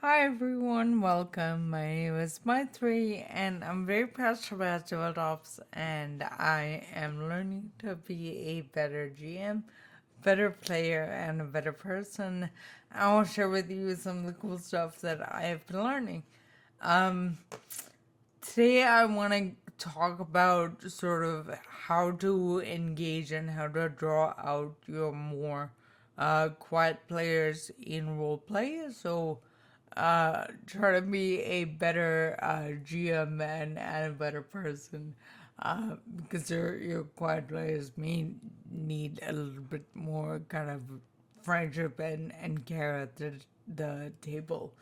Hi everyone, welcome. My name is Maitri and I'm very passionate about develops and I am learning to be a better GM, better player, and a better person. I will share with you some of the cool stuff that I have been learning. Um, Today I want to talk about sort of how to engage and how to draw out your more quiet players in roleplay. So try to be a better GM and a better person because your quiet players may need a little bit more kind of friendship and care at the table.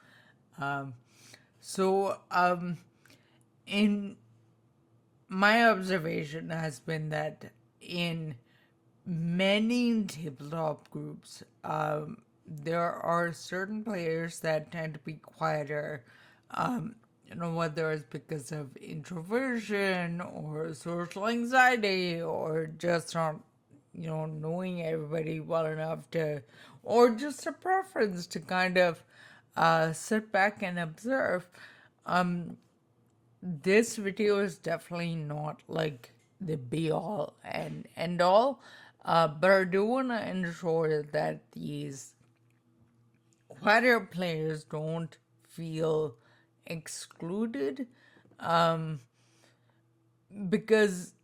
Um, so, in my observation has been that in many tabletop groups, there are certain players that tend to be quieter. Whether it's because of introversion or social anxiety or just not, knowing everybody well enough to, or just a preference to kind of sit back and observe. This video is definitely not like the be all and end all, but I do want to ensure that these quieter players don't feel excluded, um, because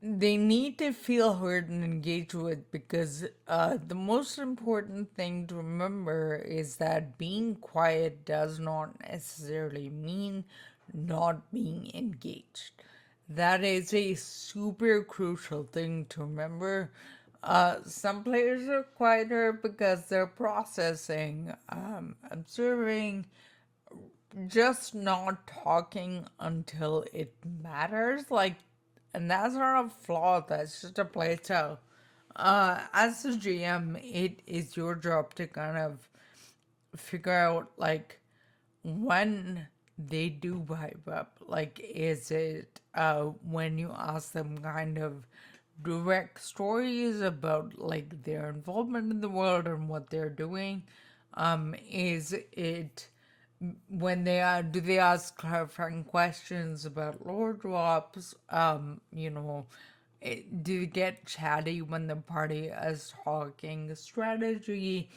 they need to feel heard and engaged with, because the most important thing to remember is that being quiet does not necessarily mean not being engaged. That is a super crucial thing to remember. Some players are quieter because they're processing, observing, just not talking until it matters. Like, and that's not a flaw, that's just a play style. As a GM, it is your job to kind of figure out like when they do vibe up. Like, is it when you ask them kind of direct stories about like their involvement in the world and what they're doing? Is it when they are, do they ask clarifying questions about lore drops? Do you get chatty when the party is talking strategy?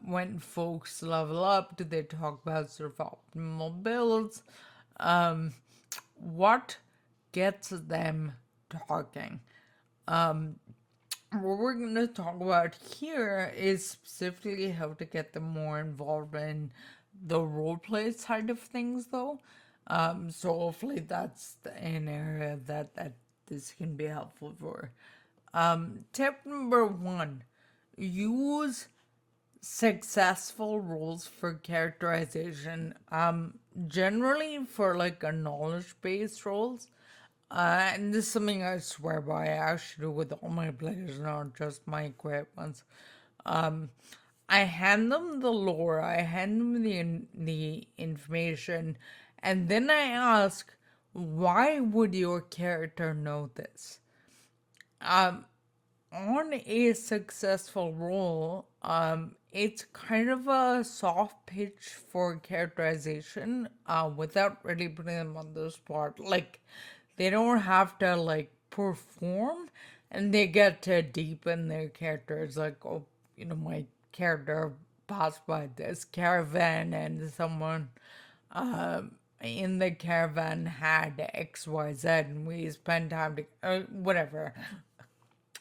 When folks level up, do they talk about sort of optimal builds? Um, what gets them talking? What we're going to talk about here is specifically how to get them more involved in the roleplay side of things, though. So hopefully that's an area that this can be helpful for. Tip number one: use successful rules for characterization. Generally for like a knowledge-based roles, and this is something I swear by. I actually do with all my players, not just my quiet ones. I hand them the lore, I hand them the information, and then I ask, why would your character know this? On a successful role, it's kind of a soft pitch for characterization, without really putting them on the spot. Like, they don't have to like perform, and they get to deepen their characters. Like, oh, my character passed by this caravan, and someone in the caravan had XYZ, and we spent time to whatever.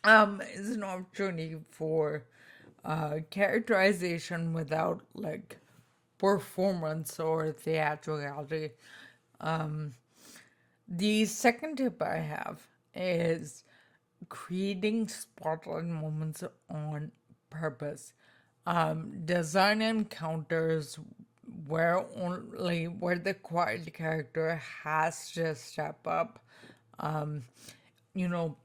Is an opportunity for characterization without like performance or theatricality. The second tip I have is creating spotlight moments on purpose. Design encounters where the quiet character has to step up. Um, you know,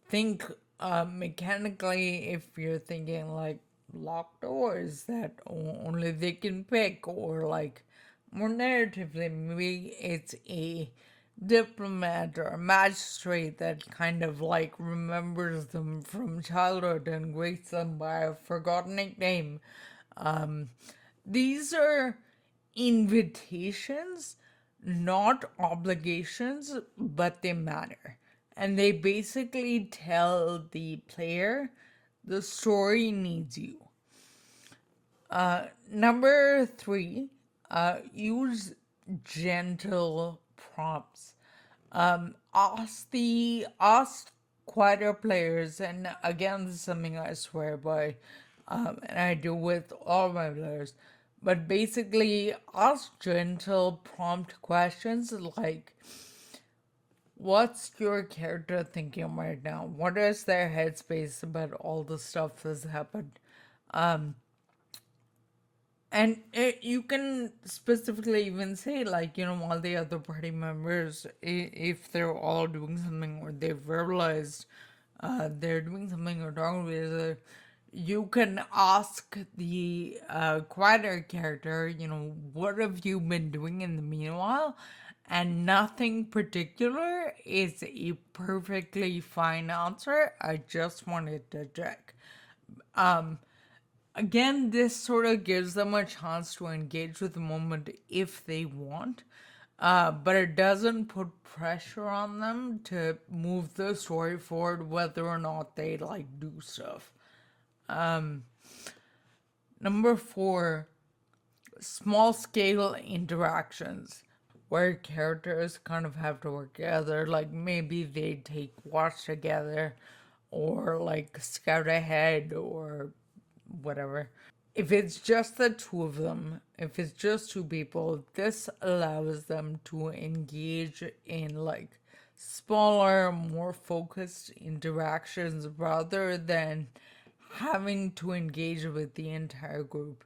think mechanically, if you're thinking like locked doors that only they can pick, or like more narratively, maybe it's a diplomat or a magistrate that kind of like remembers them from childhood and greets them by a forgotten nickname. These are invitations, not obligations, but they matter. And they basically tell the player the story needs you. Number three, use gentle prompts. Ask quieter players, and again, this is something I swear by, and I do with all my players. But basically, ask gentle prompt questions like, "What's your character thinking right now? What is their headspace about all the stuff that's happened?" And you can specifically even say, like, while the other party members, if they're all doing something or they've realized they're doing something or talking with each other, you can ask the quieter character, what have you been doing in the meanwhile? And nothing particular is a perfectly fine answer. I just wanted to check. Again, this sort of gives them a chance to engage with the moment if they want, but it doesn't put pressure on them to move the story forward whether or not they like do stuff. Number four, small scale interactions where characters kind of have to work together, like maybe they take watch together or like scout ahead or whatever. If it's just the two of them, if it's just two people, this allows them to engage in like smaller, more focused interactions rather than having to engage with the entire group.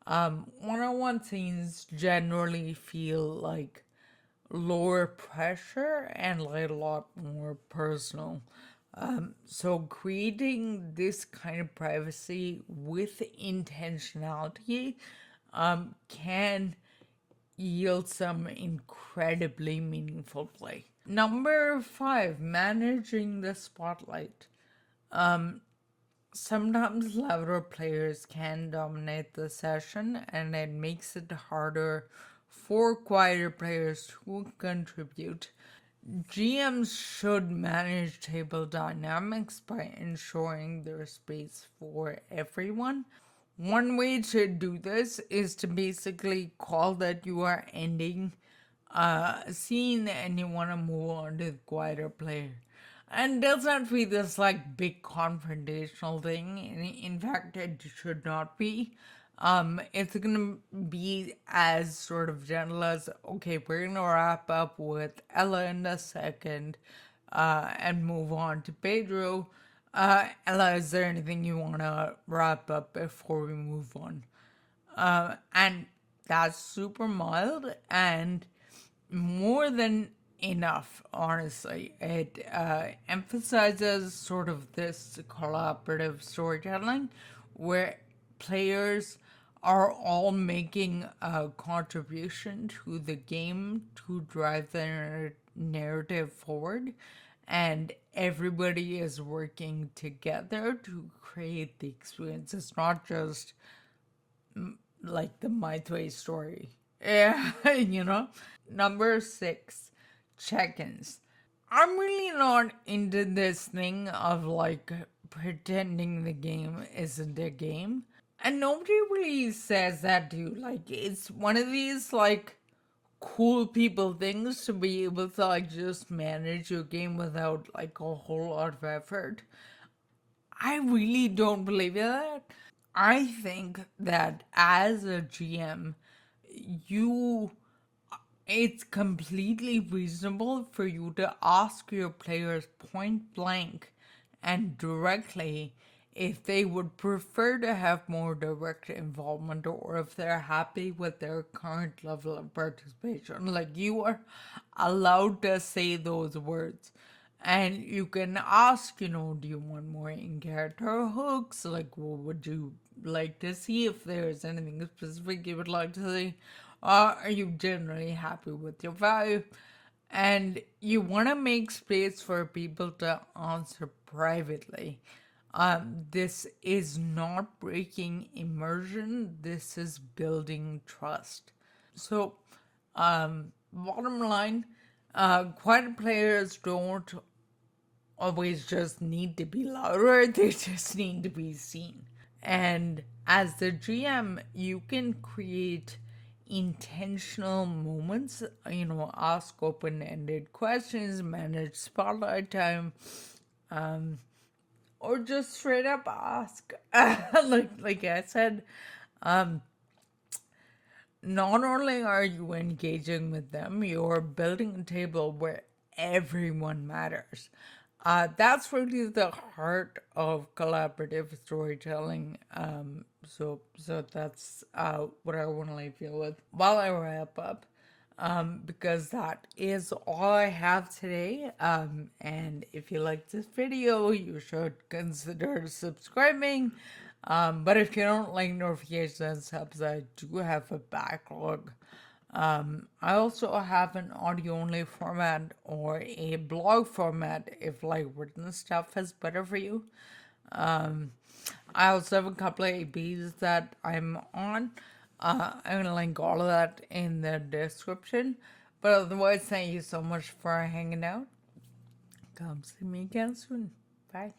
One-on-one scenes generally feel like lower pressure and like a lot more personal. So creating this kind of privacy with intentionality can yield some incredibly meaningful play. Number five, managing the spotlight. Sometimes louder players can dominate the session, and it makes it harder for quieter players to contribute. GMs should manage table dynamics by ensuring there's space for everyone. One way to do this is to basically call that you are ending a scene and you want to move on to the quieter player. And it doesn't be this like big confrontational thing. In fact, it should not be. It's gonna be as sort of gentle as, okay, we're gonna wrap up with Ella in a second, and move on to Pedro. Ella, is there anything you wanna wrap up before we move on? And that's super mild and more than enough, honestly. It emphasizes sort of this collaborative storytelling where players are all making a contribution to the game to drive the narrative forward, and everybody is working together to create the experience. It's not just like the My Way story. Yeah, Number six, check-ins. I'm really not into this thing of like pretending the game isn't a game. And nobody really says that to you. Like, it's one of these like cool people things to be able to like just manage your game without like a whole lot of effort. I really don't believe in that. I think that as a GM, you it's completely reasonable for you to ask your players point blank and directly if they would prefer to have more direct involvement or if they're happy with their current level of participation. Like, you are allowed to say those words. And you can ask, do you want more in character hooks? Like, what would you like to see if there's anything specific you would like to see? Are you generally happy with your vibe? And you want to make space for people to answer privately. This is not breaking immersion, this is building trust. So, bottom line, quiet players don't always just need to be louder, they just need to be seen. And as the GM, you can create intentional moments, ask open ended questions, manage spotlight time, or just straight up ask. like I said, not only are you engaging with them, you're building a table where everyone matters. That's really the heart of collaborative storytelling. So that's what I want to leave you with while I wrap up, because that is all I have today. And if you like this video, you should consider subscribing. But if you don't like notifications and subs, I do have a backlog. I also have an audio only format or a blog format if like written stuff is better for you. I also have a couple of APs that I'm on. I'm gonna link all of that in the description. But otherwise, thank you so much for hanging out. Come see me again soon. Bye.